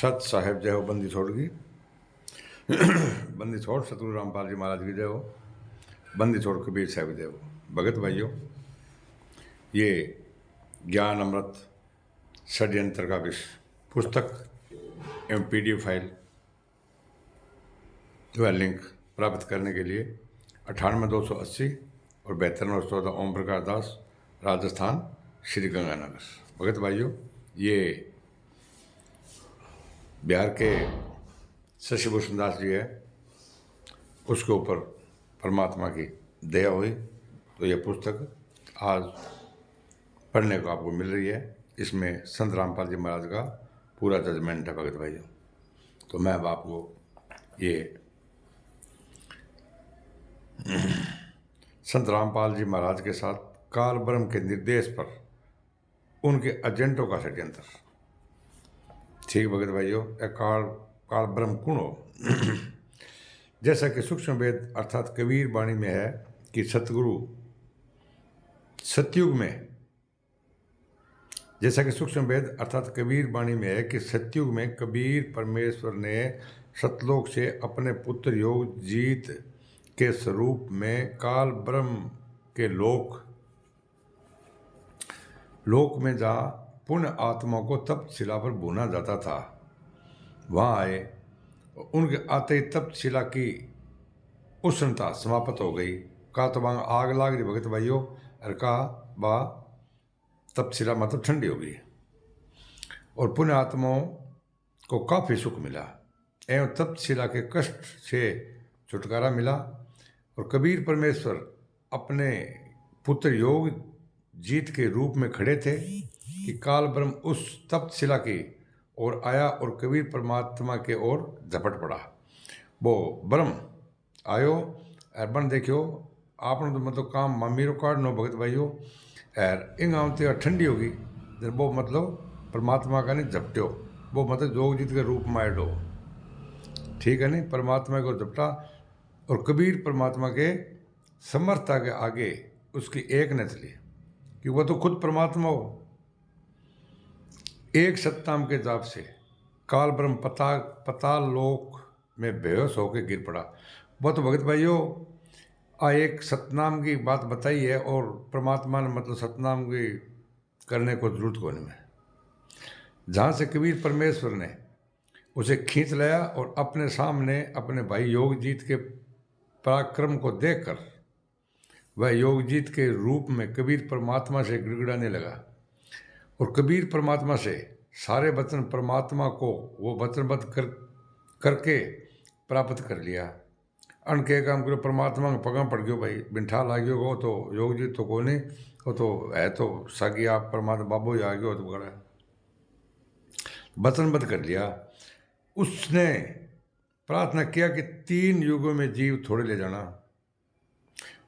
सत साहेब जय हो। बंदी छोड़ की बंदी छोड़ सतगुरु रामपाल जी महाराज की जय हो। बंदी छोड़ कबीर साहब जय हो। भगत भाइयों, ये ज्ञान अमृत षड्यंत्र का विषय पुस्तक एवं PDF फाइल जो है लिंक प्राप्त करने के लिए 98-280 और 72-914 ओम प्रकाश दास, राजस्थान, श्री गंगानगर। भगत भाइयों, ये बिहार के शशिभूषण दास जी है, उसके ऊपर परमात्मा की दया हुई तो यह पुस्तक आज पढ़ने को आपको मिल रही है। इसमें संत रामपाल जी महाराज का पूरा जजमेंट है। भगत भाइयों, तो मैं अब आपको ये संत रामपाल जी महाराज के साथ काल ब्रह्म के निर्देश पर उनके एजेंटों का षड्यंत्र, ठीक भगत भाइयों, काल ब्रह्म कौन हो। जैसा कि सूक्ष्म वेद अर्थात कबीर वाणी में है कि सतगुरु सतयुग में, जैसा कि सूक्ष्म वेद अर्थात कबीर वाणी में है कि सतयुग में कबीर परमेश्वर ने सतलोक से अपने पुत्र योग जीत के स्वरूप में काल ब्रह्म के लोक में जहाँ पुण्य आत्माओं को तप्त शिला पर भूना जाता था, वहाँ आए। उनके आते ही तप्त शिला की उष्णता समाप्त हो गई। कहा तो वहाँ आग लाग रही भगत भाइयों, और कहा बा तप्त शिला मतलब ठंडी हो गई और पुण्य आत्माओं को काफ़ी सुख मिला एवं तप्त शिला के कष्ट से छुटकारा मिला। और कबीर परमेश्वर अपने पुत्र योग जीत के रूप में खड़े थे कि काल ब्रह्म उस तप्त शिला की ओर आया और कबीर परमात्मा के ओर झपट पड़ा। वो ब्रह्म आयो और बन देखियो आपने तो मतलब काम मामीरो काटनो भगत भाइयों, और इन आवते ठंडी होगी वो मतलब परमात्मा का नहीं झपट्यो, वो मतलब जोग जीत के रूप में आयो, ठीक है नहीं, परमात्मा को झपटा। और कबीर परमात्मा के समर्थता के आगे उसकी एक न चली कि वह तो खुद परमात्मा हो। एक सत्ताम के जाप से काल ब्रह्म पताल लोक में बेहोश होकर गिर पड़ा। वह तो भगत भाइयों एक सतनाम की बात बताई है और परमात्मा ने मतलब सतनाम की करने को जरूरत को नहीं में, जहाँ से कबीर परमेश्वर ने उसे खींच लाया और अपने सामने अपने भाई योगजीत के पराक्रम को देखकर वह योगजीत के रूप में कबीर परमात्मा से गिड़गिड़ाने लगा। और कबीर परमात्मा से सारे वचन परमात्मा को वो वचनबद्ध करके प्राप्त कर लिया। अन के काम करो परमात्मा के पगा पड़ गयो भाई, बिंठा ला गयो को तो योगजीत तो को नहीं, वो तो है तो सागी आप परमात्मा बाबू ही आ गयो तो बड़ा वचनबद्ध कर लिया। उसने प्रार्थना किया कि 3 युगों में जीव थोड़े ले जाना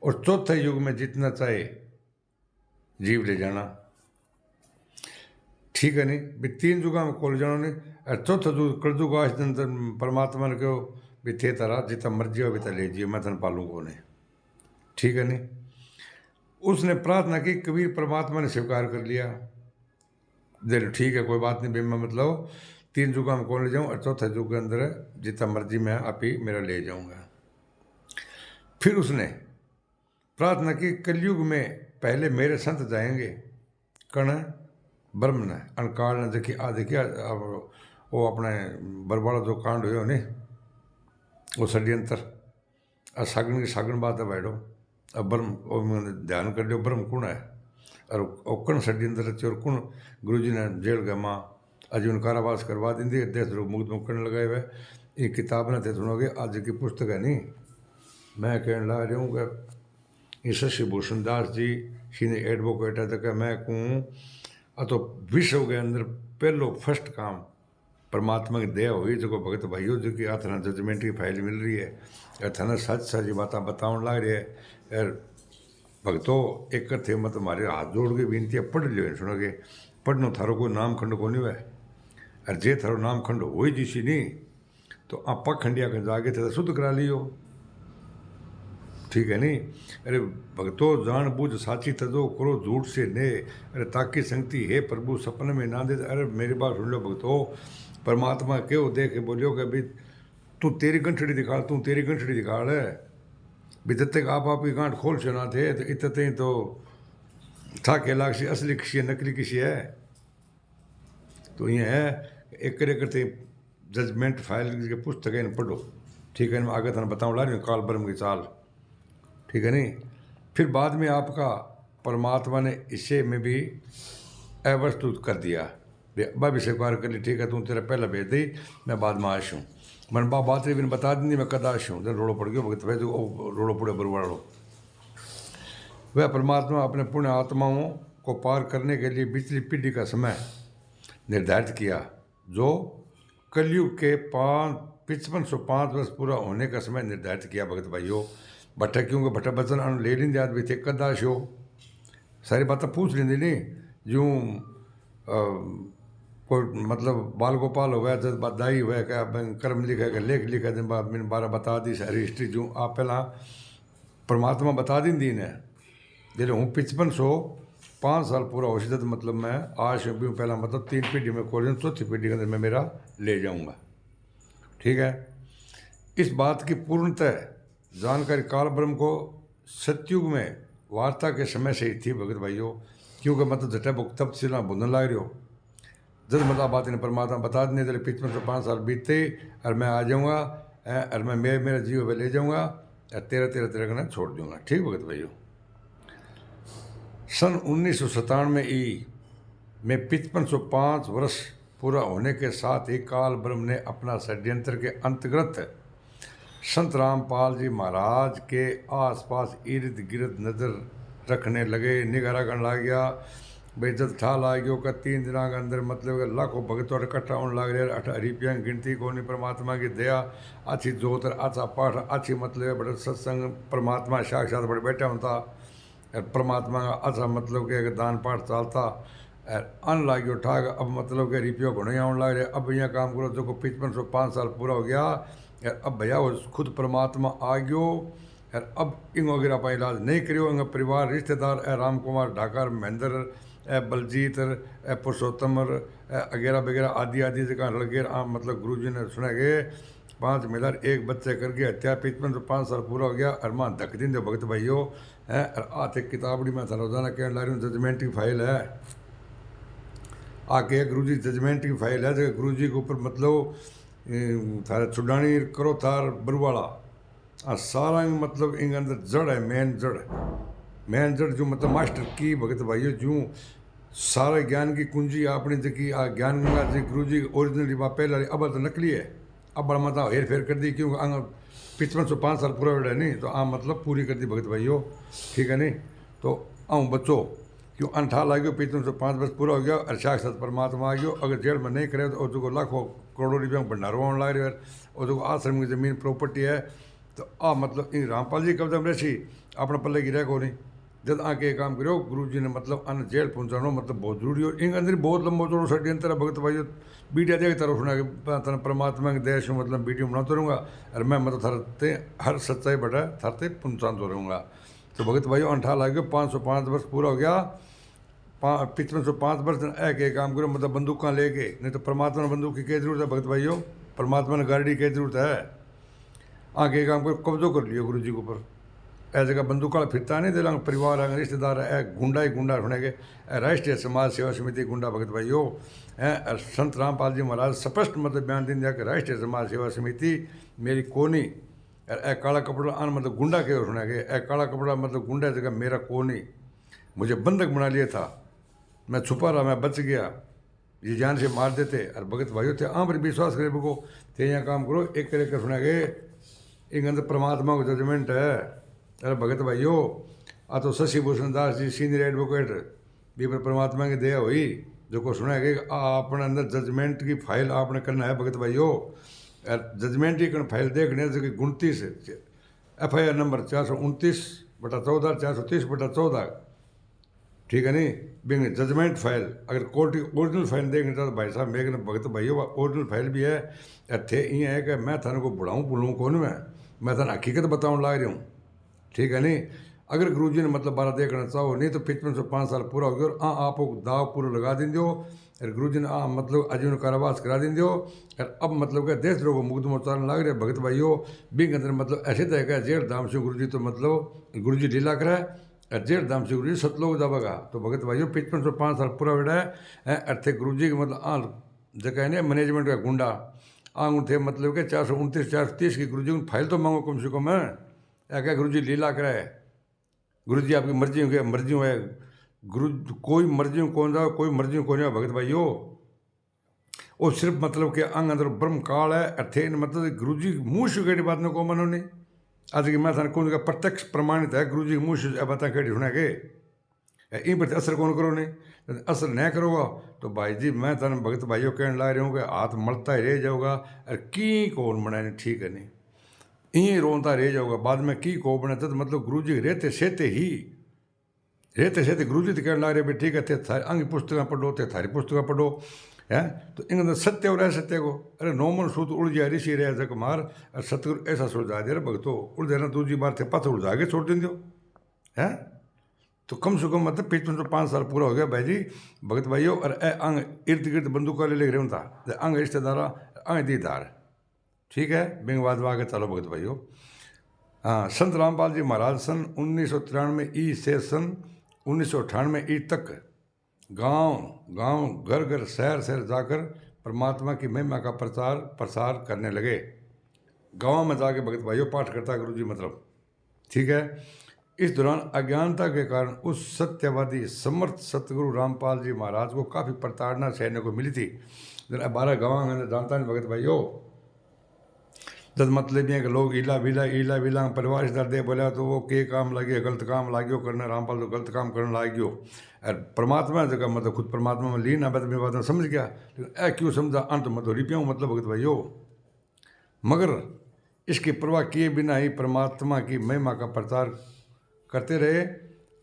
और चौथे युग में जितना चाहे जीव ले जाना, ठीक है नहीं भी 3 युगा में कोल जानो नहीं। और चौथा युग कलयुग आज दिन परमात्मा ने कहो भी थे तारा जितना मर्जी हो भी ले जियो, मैं थन पालू को नहीं, ठीक है नहीं। उसने प्रार्थना की, कबीर परमात्मा ने स्वीकार कर लिया, दे ठीक है कोई बात नहीं, मैं मतलब 3 युगा में कौन ले जाऊँ और चौथे युग के अंदर जितना मर्जी मैं आप ही मेरा ले जाऊँगा। फिर उसने प्रार्थना की, कलयुग में पहले मेरे संत जाएंगे कण ब्रह्म ने अनकाल ने देखिए वो अपने बरबाड़ा जो कांड हुए नहीं वो षड्यंत्र सागण की सागण बात है बैठो। अब ब्रह्म ध्यान कर लियो ब्रह्म कौन है और कौन षड्यंत्र रचे और कौन गुरु जी ने जेल गए माँ अजीवन कारावास करवा दी देश लोग मुक्त करने लगाए हुए। ये किताब ने थे सुनोगे आज की पुस्तक है नहीं, मैं कहने ला रही हूँ कि ये शशिभूषण दास जी सीने एडवोकेट है तक मैं कहूँ तो विश्व के अंदर पहलो फर्स्ट काम परमात्मा की दया हुई जो भगत भाइयों जो कि थाना जजमेंट की फाइल मिल रही है या थाना सच सारी बात बताने लग रही है। यार भगतों एक थे मत हमारे हाथ जोड़ के विनती है पढ़ लियो सुनोगे, पढ़नो थारो कोई नाम खंड को नहीं है और जे थारो नाम खंड हो जिसी नहीं तो आप खंडिया के जागे थे शुद्ध करा लियो, ठीक है नहीं। अरे भगतो जान बूझ साची तजो करो झूठ से ने, अरे ताकि संगति हे प्रभु सपने में ना दे। अरे मेरी बात सुन लो भगतो, परमात्मा क्यों देखे बोलियो कि अभी तू तेरी गंठड़ी दिखाड़, तू तेरी गंठड़ी दिखाड़ है भी, जब तक आप आपकी गांठ खोल से ना थे तो इतने तो था के लाख से असली किसी है नकली किसी है। तो ये है एक करे करते जजमेंट फाइल की पुस्तक है पढ़ो, ठीक है। मैं आगे थाने बताऊँ ला रही हूँ काल ब्रह्म की चाल, ठीक है नहीं। फिर बाद में आपका परमात्मा ने इसे में भी अवस्तुत कर दिया, बा भी स्वीकार कर ली, ठीक है तू तेरा पहला भेज दी, मैं बाद में आश हूँ। मन बात भी बता दी मैं कद आश हूँ, जब रोड़ो पड़ गयो भगत भाई तो रोड़ो पड़े बरुवाड़ो। वह परमात्मा अपने पुण्य आत्माओं को पार करने के लिए पिछली पीढ़ी का समय निर्धारित किया, जो कलयुग के 5505 वर्ष पूरा होने का समय निर्धारित किया भगत भाइयों। भट्टा क्योंकि भट्टा बचन ले लेंगे आदमी थे कदाश हो, सारी बातें पूछ लेंगे नहीं यूँ कोई मतलब बाल गोपाल हो गया, जब बधाई हुआ क्या कर्म लिखा क्या लेख लिखा, दिन बाद मैंने 12 बता दी सारी हिस्ट्री जो आप पहला परमात्मा बता दी दीन है। जैसे हूँ 5505 साल पूरा हो सीधा, तो मतलब मैं आज भी पहला मतलब 3 पीढ़ी में खोल, चौथी पीढ़ी के अंदर मैं मेरा ले जाऊँगा, ठीक है। इस बात की पूर्णतः जानकारी काल ब्रह्म को सतयुग में वार्ता के समय से ही थी भगत भाइयों, क्योंकि मतलब जटा बुक तब से ना बुंदन लाग रही हो, जब मतलब बात ने परमात्मा बता देने चले 5505 साल बीतते और मैं आ जाऊँगा और मैं मेरा जीव ले जाऊँगा और तेरह का छोड़ दूँगा, ठीक भगत भाइयों। सन 1997 ई में 5505 वर्ष पूरा होने के साथ ही काल ब्रह्म ने अपना षड्यंत्र के अंतर्गत संत रामपाल जी महाराज के आसपास इर्द गिर्द नजर रखने लगे, निगाह रखने लग गया भाई। जब ठा लाग गयो का 3 दिनों के अंदर मतलब लाखों भगत और इकट्ठा होने लग रहे, 8 रुपया गिनती को नहीं, परमात्मा की दया अच्छी जोत अच्छा पाठ अच्छी मतलब बड़े सत्संग परमात्मा साक्षात बड़े बैठा होता, परमात्मा का अच्छा मतलब के दान पाठ चलता अन लाग गयो ठाक। अब मतलब के रुपये घुने आने लग रहे, अब यहाँ काम करो जो 5505 साल पूरा हो गया यार, अब भैया वो खुद परमात्मा आ गयो यार। अब इन वगैरह पर इलाज नहीं करियो, इन परिवार रिश्तेदार राम कुमार ढाकर महेंद्र बलजीत पुरुषोत्तम वगैरह वगैरह आदि आदि जगह लगे मतलब गुरु जी ने सुना गए 5 मिलर 1 बच्चे करके हत्या 5505 साल पूरा हो गया। अरमान धक दिन दो भगत भाइयों है। आते किताबड़ी में था रोजाना कहने ला रही हूँ जजमेंट की फाइल है, आके गुरु जी जजमेंट की फाइल है, जगह गुरु जी के ऊपर मतलब थारे छुड़ानी करो थार बरुवाला सारा मतलब इन अंदर जड़ है, मेन जड़ जो मतलब मास्टर की भगत भाइयों जो सारे ज्ञान की कुंजी अपनी जकी ज्ञान गंगा जी गुरु जी ओरिजिनल पहले अब तो नकली है, अब बड़ा मतलब हेर फेर कर दी क्योंकि 5505 साल पूरा हो नहीं तो मतलब पूरी कर दी भगत भाइयों, ठीक है नहीं। तो आऊँ बच्चों क्यों अनठा ला गयो 5505 वर्ष पूरा हो गया और साक्षात परमात्मा आ गयो। अगर जेल में नहीं करे तो जो लाखों करोड़ों रुपया भंडारो आने लग रहे और जो आश्रम की जमीन प्रॉपर्टी है तो मतलब इन रामपाल जी कब्जा में रही अपने पल्ले गिरा को नहीं। जब आके एक काम करो गुरु जी ने मतलब अन जेल पहुँचाना मतलब बहुत जरूरी हो, इन अंदर बहुत लंबो चौड़ो षड्यंत्र भगत भाइयों वीडियो देखता रहो सुना के परमात्मा के देश में मतलब वीडियो बनाता रहूँगा और मैं मतलब थरते हर सच्चाई बढ़ा थरते पहुँचाता रहूँगा। तो भगत भाइयों अंठा ला गया 505 वर्ष पूरा हो गया, 5505 वर्ष एक काम करो मतलब बंदूक लेके, नहीं तो परमात्मा ने बंदूक की क्या जरूरत है भगत भाइयों, परमात्मा ने गाड़ी की जरूरत है। आगे काम करो कब्जो कर लियो गुरु जी के ऊपर, ऐ जगह बंदूक वाला फिरता नहीं दे परिवार है रिश्तेदार है गुंडा ही गुंडा सुनेंगे। राष्ट्रीय समाज सेवा समिति गुंडा भगत भाइयों हैं, संत रामपाल जी महाराज स्पष्ट मतलब बयान दिन दिया कि राष्ट्रीय समाज सेवा समिति मेरी कोनी, ए काला कपड़ा आन मतलब गुंडा के सुनेंगे, ए काला कपड़ा मतलब गुंडा जगह मेरा कोनी, मुझे बंधक बना लिया था, मैं छुपा रहा मैं बच गया, ये जान से मार देते। और भगत भाइयों थे आम पर विश्वास करे बको थे यहाँ काम करो एक कर सुनेंगे इन अंदर परमात्मा को जजमेंट है। अरे भगत भाइयों आ तो शशि भूषण दास जी सीनियर एडवोकेट भी पर परमात्मा की दया हुई जो को सुना है कि अपने अंदर जजमेंट की फाइल आपने करना है भगत भाइयों। जजमेंट की फाइल देखने से 29 FIR नंबर 429/14 430/14, ठीक है नहीं बिंग जजमेंट फाइल। अगर कोर्ट की ओरिजिनल फाइल देखना चाहते भाई साहब मेरे भगत भाइयों ओरिजिनल फाइल भी है। थे ये है कि मैं थाने को बुढ़ाऊँ बुलाऊँ कौन मैं थाने हकीकत बताऊँ ला रही हूँ, ठीक है नहीं। अगर गुरुजी ने मतलब बारह देखना चाहो नहीं तो 5505 साल पूरा हो गया और आपको दाव पूरा लगा दी दो और गुरुजी ने मतलब आजीवन कारावास करा दी दो और अब मतलब क्या देश लोगों मुकदमा उतारने लग रहे भगत भाइयों भी के अंदर मतलब ऐसे तय का जेठ धाम से गुरुजी तो मतलब गुरुजी लीला करे और जेठ धाम से गुरुजी सतलोक जावेगा तो भगत भाइयों 5505 साल पूरा बेटा है अर्थे गुरुजी के मतलब जगह है मैनेजमेंट का गुंडा आंग थे मतलब के 429 430 की गुरुजी फाइल तो मांगो कम से कम है क्या गुरुजी लीला कराए गुरु जी आपकी मर्जी हो गया मर्जी है गुरु कोई मर्जी कौन जाओ कोई मर्जी कौन जाओ भगत भाइयों वो सिर्फ मतलब कि अंग अंदर ब्रह्म काल है अर्थे मतलब गुरु जी मुँह से कड़ी बात को मनो नहीं आज की मैं कौन का प्रत्यक्ष प्रमाणित है गुरु जी के मुँह से बातें कड़ी सुना के इन पर असर कौन करो नहीं असर नहीं करोगा तो भाई जी मैं तेन भगत भाइयों कहने ला रहा हूँ कि हाथ मलता ही रह जाऊगा और की कौन बनाए ठीक है नहीं इं रोता रह जाऊगा बाद में की को बने तो मतलब गुरु जी रहते सहते गुरु जी तो कहने लग रहे भाई ठीक है थे थारी अंग पुस्तकें पढ़ो थे थारी पुस्तकें पढ़ो है तो इन अंदर सत्य और असत्य को अरे नोमन सूत उड़ जाए ऋषि रह जग मार और सतगुरु ऐसा सुलझा दे रहे भगतो उड़ देना दूसरी बार थे पत्थर उड़जा के छोड़ दो है तो कम से कम मतलब 5505 साल पूरा हो गया भाई जी भगत भाइयों और अंग इर्द गिर्द बंदूक ले रहे था अंग रिश्तेदार अंग दीदार ठीक है बिंगवाद आगे चलो भगत भाइयों हाँ संत रामपाल जी महाराज सन 1993 ई से सन 1998 ई तक गांव घर घर शहर जाकर परमात्मा की महिमा का प्रसार करने लगे गांव में जाके भगत भाइयों पाठ करता गुरु जी मतलब ठीक है इस दौरान अज्ञानता के कारण उस सत्यवादी समर्थ सतगुरु रामपाल जी महाराज को काफ़ी प्रताड़ना सहने को मिली थी 12 गाँव में जानता नहीं भगत भाइयों जब मतलब ये कि लोग ईला विला परिवार से दे बोला तो वो के काम लगे गलत काम लाग्यो करने रामपाल तो गलत काम करने लाग्यो और परमात्मा जगह मतलब खुद परमात्मा में लीन अब मेरी बात समझ गया लेकिन ऐ क्यों समझा अंत मतलब रिपियों मतलब भगत भाइयों मगर इसकी परवाह किए बिना ही परमात्मा की महिमा का प्रचार करते रहे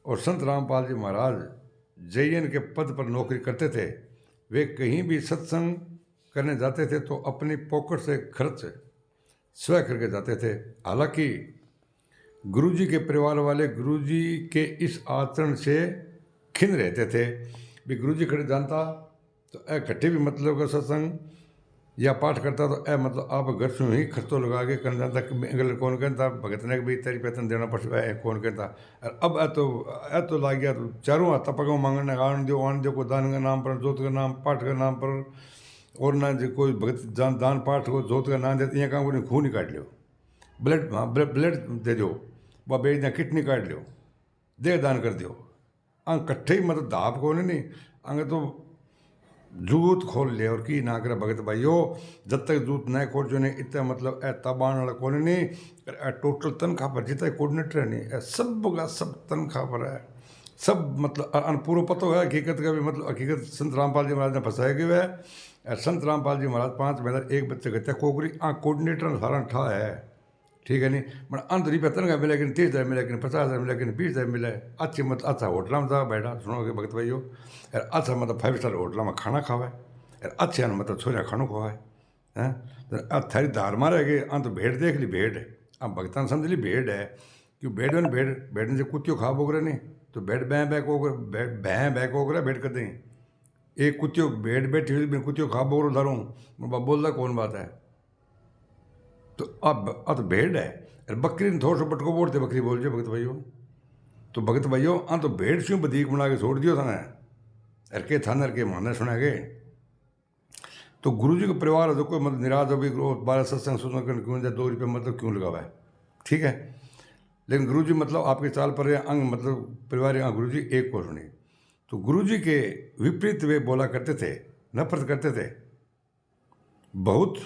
और संत रामपाल जी महाराज जयन के पद पर नौकरी करते थे वे कहीं भी सत्संग करने जाते थे तो अपनी पॉकेट से खर्च स्वयं करके जाते थे हालांकि गुरुजी के परिवार वाले गुरुजी के इस आचरण से खिन्न रहते थे भी गुरुजी खड़े जानता तो इकट्ठे भी मतलब का सत्संग या पाठ करता तो मतलब आप घर से ही खर्चों लगा के कर जानता अगले कौन कहता भगत ने भी तेरी वेतन देना पड़ कौन कहता और अब तो लाग गया तो चारों हाथ पगों मांगने आन दो को दान के नाम पर जोत के नाम पाठ के नाम पर और ना जो कोई भगत दान पाठ को जोत का नाम देते यहाँ काम को खून ही काट लियो ब्लड हाँ ब्लड दे दो वह बेच दें किडनी काट लियो दे दान कर दियो अंग कट्ठे ही मतलब धाप को नहीं अंग तो जूत खोल ले और की ना करे भगत भाइयों जब तक जूत न खोल जो नहीं इतना मतलब ए तबान वाला कौन नहीं टोटल तनख्वाह पर जितना कोऑर्डिनेटर नहीं सब का सब तनख्वाह पर है सब मतलब पूर्व पतो है हकीकत का भी मतलब हकीकत संत रामपाल जी महाराज ने फंसाया गया है संत रामपाल जी महाराज 5 महीना एक बच्चे कहते हैं कोकरी कोऑर्डिनेटर सारा ठा है ठीक है नहीं मैं अंत रुपया तनख्वाह मिले कि 30,000 मिले कि 50,000 मिले कि 20,000 मिले अच्छी मतलब अच्छा होटल में था बैठा सुनोगे भगत भाइयों यार अच्छा मतलब 5 स्टार होटल में खाना खावे यार अच्छे मतलब छोरिया खानों खुआए हैं तो थारी धार मारे गए अंत भेड़ देख ली भेड़ अब भगतान समझ ली भेड़ है क्यों भेड़ में भेड़ से कुत्तियों खा बोगरे नहीं तो भेड़ भैं बैक होकर भेड़ कर दें एक कुत्तियों भेड़ बैठी हुई कुत्तियों खा बोगरो धरूँ बोल रहा कौन बात है तो अब भेड़ है अरे बकरी ने थोड़ा सा पटको बोलते बकरी बोल जो भगत भाइयों तो भगत भाइयों तो भेड़ क्यों बदीक बना के छोड़ दियो था अर के थाना के माने सुना गए तो गुरु जी का परिवार जो कोई मतलब निराश हो भी 12 सत्संग सुन क्यों जाए 2 रुपये मतलब क्यों लगावा है ठीक है लेकिन गुरु जी मतलब आपके चाल पर अंग मतलब परिवार गुरु जी एक को सुनी तो गुरु जी के विपरीत वे बोला करते थे नफरत करते थे बहुत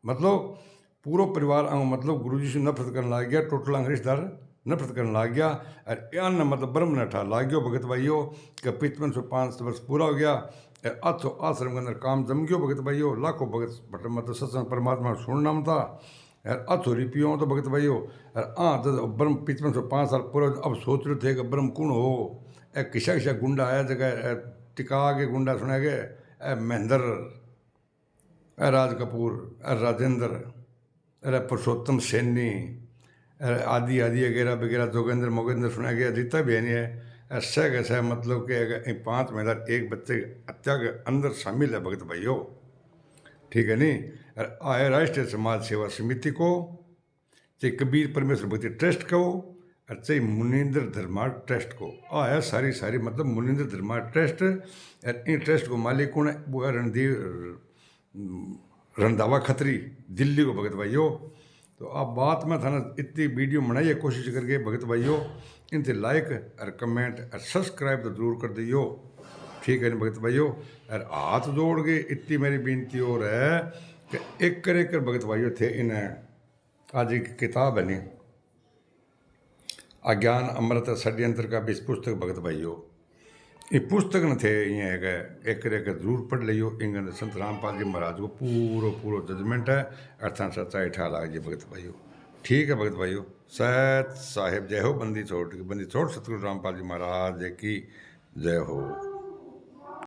मतलब पूरा परिवार अंग मतलब गुरु जी से नफरत करने लग गया टोटल अंग रिश्तेदार नफरत करने लग गया और यान मतलब ब्रह्म न ठा लाग गयो भगत भाइयों का 5505 वर्ष पूरा हो गया अथो आश्रम के अंदर काम जम गयो भगत भाइयों लाखों भगत मतलब सत्संग परमात्मा सुनना था यार अथो रिपियों तो भगत भाइयों और ब्रह्म 5505 साल पूरा अब सोच रहे थे कि ब्रह्म कौन हो किसा गुंडा आया जगह टिका के गुंडा सुना गए महेंद्र राज कपूर राजेंद्र अरे पुरुषोत्तम सैनी आदि आदि वगैरह वगैरह जोगेंद्र मोगेंद्र सुना गया जितना भी है नहीं है ऐसा कैसा है, मतलब कि अगर इन 5 महिला एक बच्चे की हत्या के अंदर शामिल है भगत भाइयों, ठीक है नहीं। और आए राष्ट्रीय समाज सेवा समिति को, चाहे कबीर परमेश्वर भक्ति ट्रस्ट को, और चाहे मुनिंद्र धर्मा ट्रस्ट को, आया सारी सारी मतलब मुनिंद्र धर्मा ट्रस्ट। और इन ट्रस्ट को मालिक कौन है, वो है रंधावा खत्री, दिल्ली को भगत भाइयों। तो आप बात में थाना इतनी वीडियो बनाइए कोशिश करके भगत भाइयों, इनसे लाइक और कमेंट और सब्सक्राइब तो जरूर कर दियो, ठीक है ना भगत भाइयों। और हाथ जोड़ के इतनी मेरी बेनती और है कि एक कर भगत भाइयों थे इन्हें आज एक किताब है नहीं, अज्ञान अमृत षड्यंत्र का भी पुस्तक भगत भाइयों, ये पुस्तक न थे ये है एक जरूर पढ़ लियो। इंगन संत रामपाल जी महाराज को पूरो पूरो जजमेंट है, अर्थान सच्चाई ठा लाग जी भगत भाइयों, ठीक है भगत भाइयों। सत साहिब जय हो, बंदी छोड़ सतगुरु रामपाल जी महाराज की जय हो।